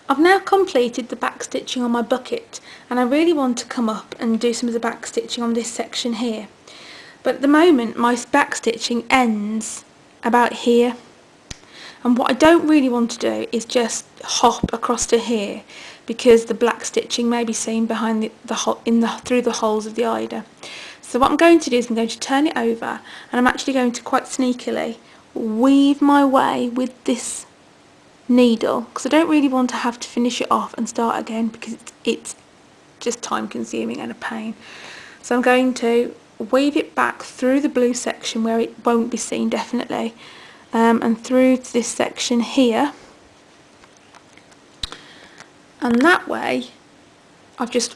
I've now completed the back stitching on my bucket, and I really want to come up and do some of the back stitching on this section here. But at the moment my back stitching ends about here, and what I don't really want to do is just hop across to here, because the black stitching may be seen behind through the holes of the eider. So what I'm going to do is I'm going to turn it over, and I'm actually going to quite sneakily weave my way with this needle, because I don't really want to have to finish it off and start again, because it's just time consuming and a pain. So I'm going to weave it back through the blue section where it won't be seen definitely, and through to this section here, and that way I've just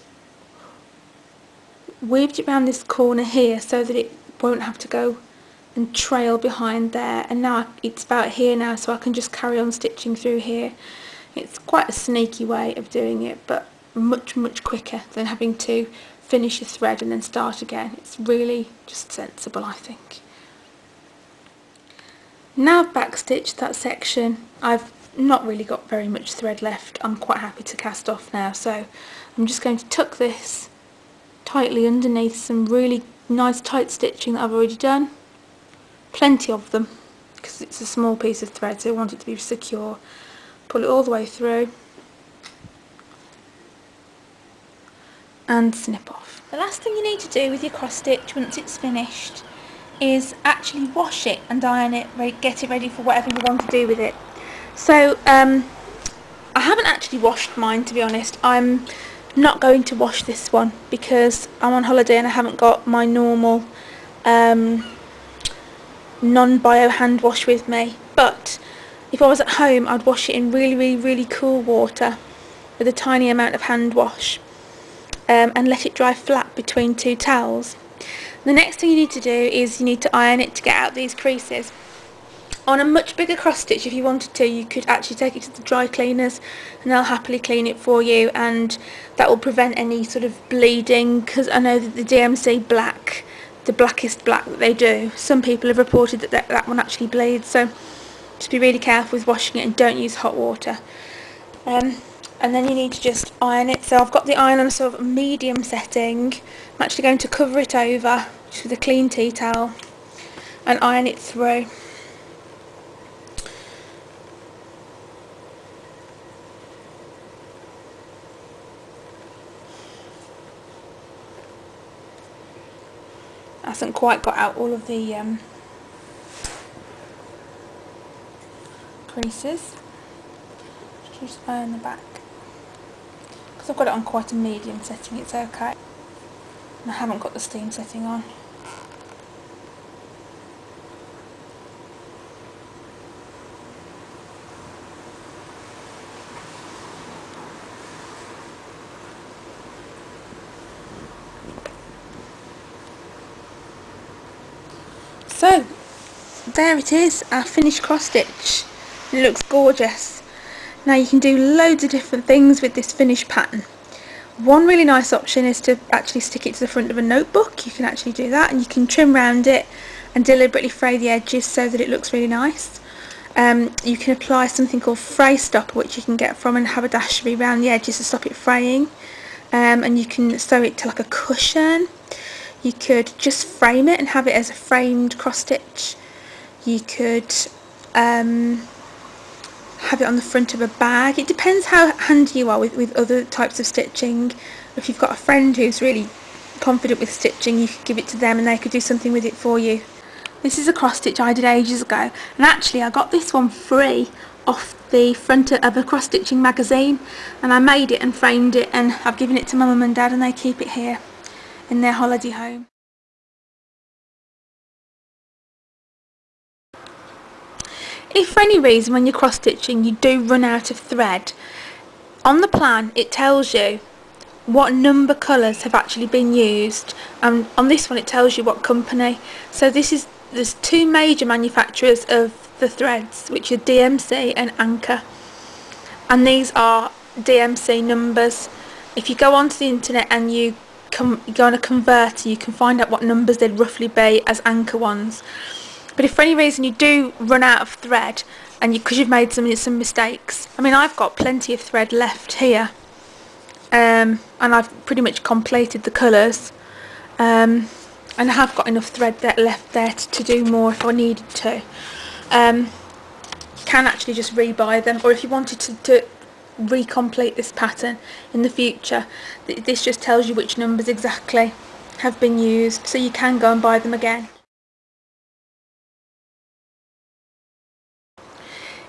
weaved it around this corner here so that it won't have to go and trail behind there, and now it's about here now, so I can just carry on stitching through here. It's quite a sneaky way of doing it, but much quicker than having to finish a thread and then start again. It's really just sensible, I think. Now I've backstitched that section, I've not really got very much thread left. I'm quite happy to cast off now, so I'm just going to tuck this tightly underneath some really nice tight stitching that I've already done. Plenty of them, because it's a small piece of thread, so I want it to be secure. Pull it all the way through and snip off. The last thing you need to do with your cross stitch once it's finished is actually wash it and iron it, get it ready for whatever you want to do with it. So I haven't actually washed mine, to be honest. I'm not going to wash this one because I'm on holiday and I haven't got my normal non-bio hand wash with me. But if I was at home, I'd wash it in really cool water with a tiny amount of hand wash, and let it dry flat between two towels. The next thing you need to do is you need to iron it to get out these creases. On a much bigger cross stitch, if you wanted to, you could actually take it to the dry cleaners and they'll happily clean it for you, and that will prevent any sort of bleeding, because I know that the DMC black, the blackest black that they do, some people have reported that that one actually bleeds, so just be really careful with washing it and don't use hot water. And then you need to just iron it. So I've got the iron on a sort of medium setting. I'm actually going to cover it over just with a clean tea towel and iron it through. I hasn't quite got out all of the creases. Just iron the back. Because I've got it on quite a medium setting, it's okay. And I haven't got the steam setting on. So, there it is, our finished cross stitch. It looks gorgeous. Now you can do loads of different things with this finished pattern. One really nice option is to actually stick it to the front of a notebook. You can actually do that, and you can trim around it and deliberately fray the edges so that it looks really nice. You can apply something called fray stopper, which you can get from and have a dashery around the edges to stop it fraying. And you can sew it to like a cushion. You could just frame it and have it as a framed cross stitch. You could have it on the front of a bag. It depends how handy you are with other types of stitching. If you've got a friend who's really confident with stitching, you could give it to them and they could do something with it for you. This is a cross stitch I did ages ago, and actually I got this one free off the front of a cross stitching magazine, and I made it and framed it, and I've given it to my mum and dad and they keep it here in their holiday home. If for any reason when you're cross stitching you do run out of thread, on the plan it tells you what number colours have actually been used, and on this one it tells you what company. So there's two major manufacturers of the threads, which are DMC and Anchor, and these are DMC numbers. If you go onto the internet and you go on a converter, you can find out what numbers they'd roughly be as Anchor ones. But if for any reason you do run out of thread, and because you've made some mistakes, I mean, I've got plenty of thread left here, and I've pretty much completed the colours, and I have got enough thread left there to do more if I needed to. You can actually just rebuy them, or if you wanted to recomplete this pattern in the future, this just tells you which numbers exactly have been used, so you can go and buy them again.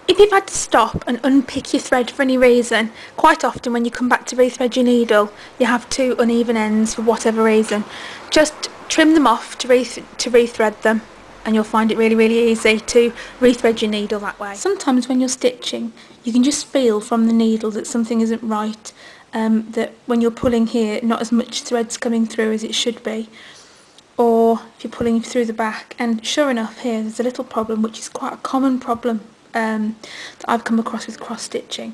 If you've had to stop and unpick your thread for any reason, quite often when you come back to rethread your needle, you have two uneven ends for whatever reason. Just trim them off to rethread them, and you'll find it really, really easy to rethread your needle that way. Sometimes when you're stitching, you can just feel from the needle that something isn't right, that when you're pulling here, not as much thread's coming through as it should be, or if you're pulling through the back, and sure enough here there's a little problem, which is quite a common problem that I've come across with cross stitching.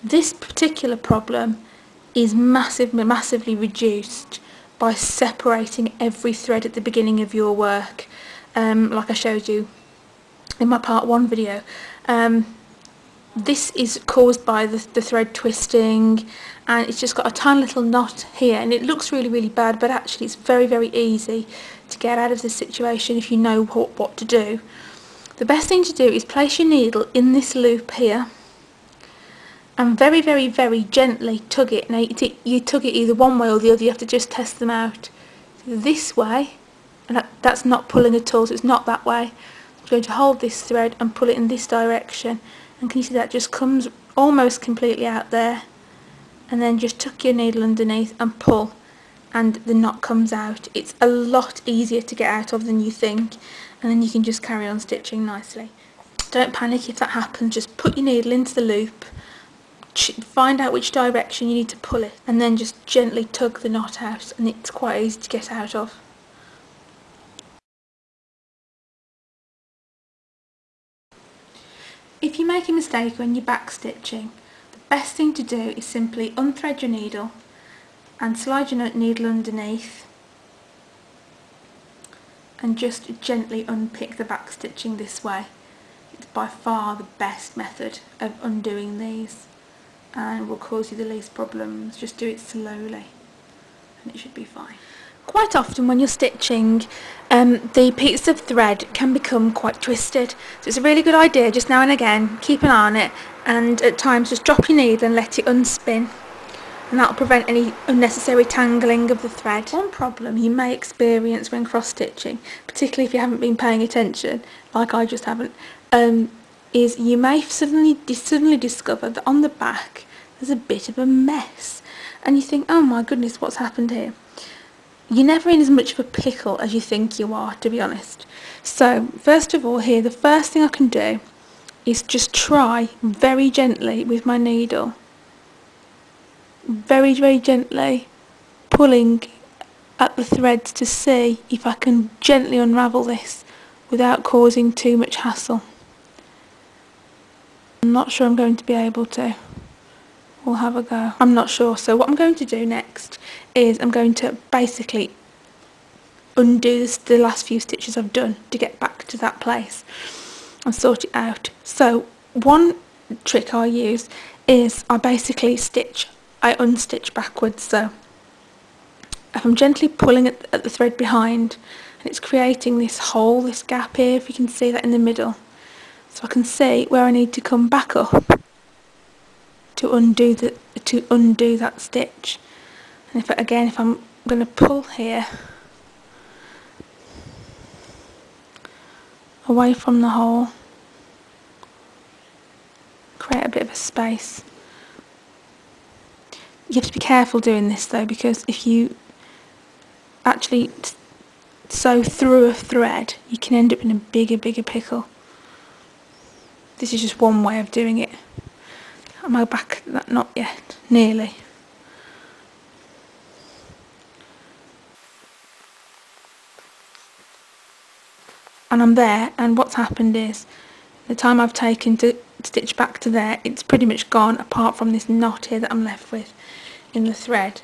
This particular problem is massively reduced by separating every thread at the beginning of your work, like I showed you in my part 1 video. This is caused by the thread twisting, and it's just got a tiny little knot here, and it looks really, really bad, but actually it's very, very easy to get out of this situation if you know what to do. The best thing to do is place your needle in this loop here and very, very, very gently tug it. Now you tug it either one way or the other, you have to just test them out. This way, and that's not pulling at all, so it's not that way. I'm going to hold this thread and pull it in this direction, and can you see that just comes almost completely out there, and then just tuck your needle underneath and pull, and the knot comes out. It's a lot easier to get out of than you think, and then you can just carry on stitching nicely. Don't panic if that happens, just put your needle into the loop, find out which direction you need to pull it, and then just gently tug the knot out, and it's quite easy to get out of. If you make a mistake when you're back stitching, the best thing to do is simply unthread your needle and slide your needle underneath, and just gently unpick the back stitching this way. It's by far the best method of undoing these, and will cause you the least problems. Just do it slowly and it should be fine. Quite often when you're stitching, the piece of thread can become quite twisted, so it's a really good idea just now and again keep an eye on it, and at times just drop your needle and let it unspin, and that will prevent any unnecessary tangling of the thread. One problem you may experience when cross stitching, particularly if you haven't been paying attention, like I just haven't, is you may suddenly discover that on the back there's a bit of a mess, and you think, oh my goodness, what's happened here? You're never in as much of a pickle as you think you are, to be honest. So first of all here, the first thing I can do is just try very gently with my needle, very, very gently pulling at the threads to see if I can gently unravel this without causing too much hassle. I'm not sure I'm going to be able to. We'll have a go. I'm not sure. So what I'm going to do next is I'm going to basically undo the last few stitches I've done to get back to that place and sort it out. So one trick I use is I basically unstitch backwards. So if I'm gently pulling at the thread behind, and it's creating this hole, this gap here, if you can see that in the middle, so I can see where I need to come back up to undo that stitch. And if I'm going to pull here away from the hole, create a bit of a space. You have to be careful doing this though, because if you actually sew through a thread, you can end up in a bigger pickle. This is just one way of doing it. Am I back? Not yet. Nearly. And I'm there, and what's happened is the time I've taken to stitch back to there, it's pretty much gone, apart from this knot here that I'm left with in the thread.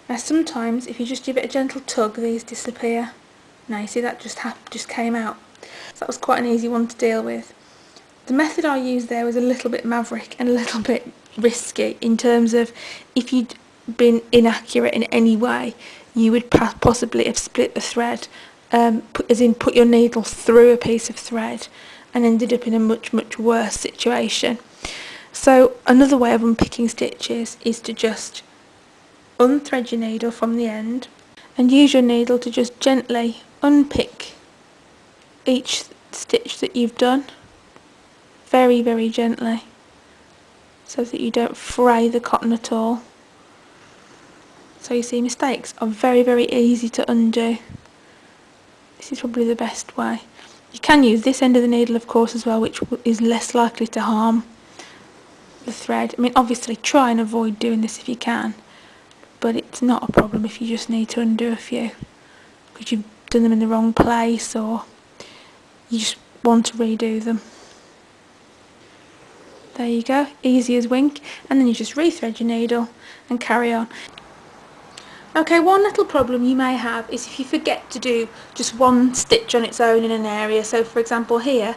Now sometimes if you just give it a gentle tug, these disappear. Now you see that just came out. So that was quite an easy one to deal with. The method I used there was a little bit maverick and a little bit risky in terms of if you'd been inaccurate in any way, you would possibly have split the thread, put your needle through a piece of thread and ended up in a much worse situation. So another way of unpicking stitches is to just unthread your needle from the end and use your needle to just gently unpick each stitch that you've done, very gently, so that you don't fray the cotton at all. So you see, mistakes are very easy to undo. This is probably the best way. You can use this end of the needle of course as well, which is less likely to harm the thread. I mean, obviously try and avoid doing this if you can, but it's not a problem if you just need to undo a few because you've done them in the wrong place or you just want to redo them. There you go, easy as wink, and then you just rethread your needle and carry on. Okay, one little problem you may have is if you forget to do just one stitch on its own in an area. So for example here,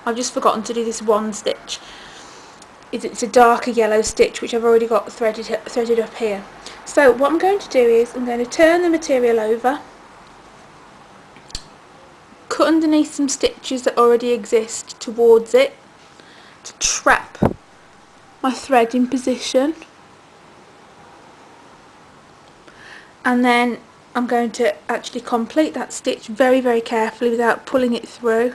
I've just forgotten to do this one stitch. It's a darker yellow stitch which I've already got threaded up here. So what I'm going to do is I'm going to turn the material over, cut underneath some stitches that already exist towards it to trap my thread in position, and then I'm going to actually complete that stitch very carefully without pulling it through.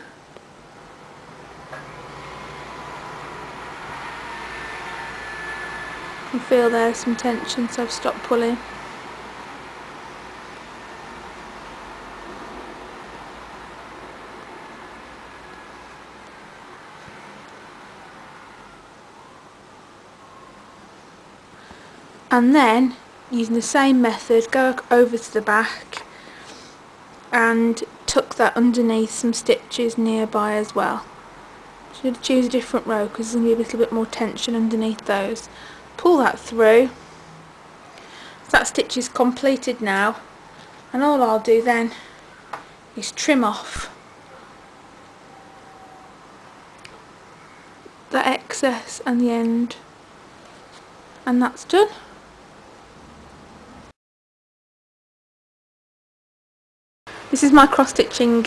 You can feel there's some tension, so I've stopped pulling. And then, using the same method, go over to the back and tuck that underneath some stitches nearby as well. Should choose a different row because there's going to be a little bit more tension underneath those. Pull that through. So that stitch is completed now, and all I'll do then is trim off the excess and the end, and that's done. This is my cross-stitching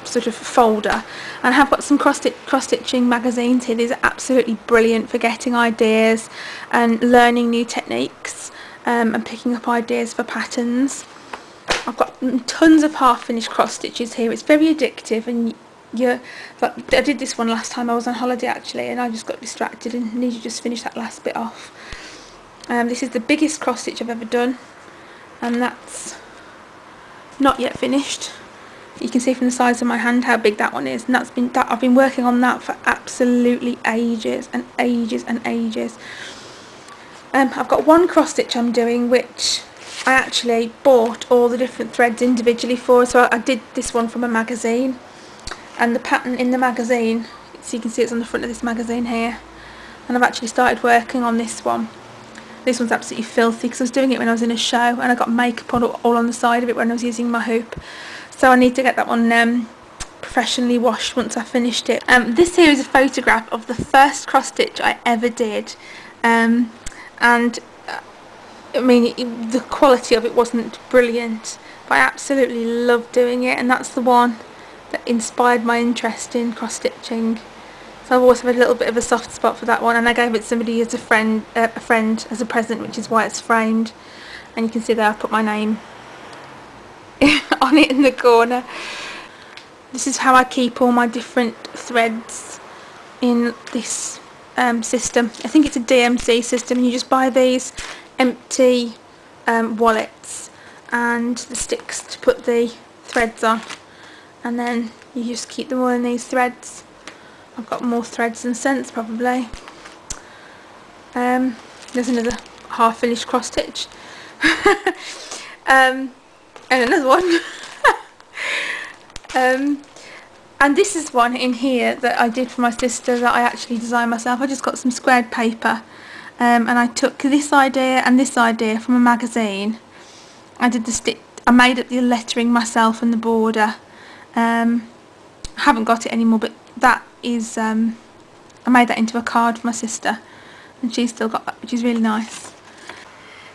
sort of folder, and I have got some cross-stitching magazines here. These are absolutely brilliant for getting ideas and learning new techniques and picking up ideas for patterns. I've got tons of half-finished cross-stitches here. It's very addictive, and I did this one last time I was on holiday actually, and I just got distracted and need to just finish that last bit off. This is the biggest cross-stitch I've ever done, and that's not yet finished. You can see from the size of my hand how big that one is, and I've been working on that for absolutely ages and ages and ages. I've got one cross stitch I'm doing which I actually bought all the different threads individually for, so I did this one from a magazine, and the pattern in the magazine, so you can see it's on the front of this magazine here, and I've actually started working on this one. This one's absolutely filthy because I was doing it when I was in a show, and I got makeup all on the side of it when I was using my hoop. So I need to get that one professionally washed once I finished it. This here is a photograph of the first cross stitch I ever did, and I mean the quality of it wasn't brilliant, but I absolutely loved doing it, and that's the one that inspired my interest in cross stitching. So I've also had a little bit of a soft spot for that one, and I gave it to somebody as a friend as a present, which is why it's framed, and you can see there I've put my name on it in the corner. This is how I keep all my different threads in this system. I think it's a DMC system, and you just buy these empty wallets and the sticks to put the threads on, and then you just keep them all in these threads. I've got more threads than cents probably. There's another half finished cross stitch. And another one. And this is one in here that I did for my sister that I actually designed myself. I just got some squared paper, and I took this idea and this idea from a magazine. I made up the lettering myself and the border. I haven't got it anymore, but that is, I made that into a card for my sister, and she's still got that, which is really nice.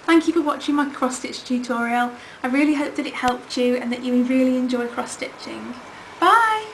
Thank you for watching my cross stitch tutorial. I really hope that it helped you and that you really enjoy cross stitching. Bye!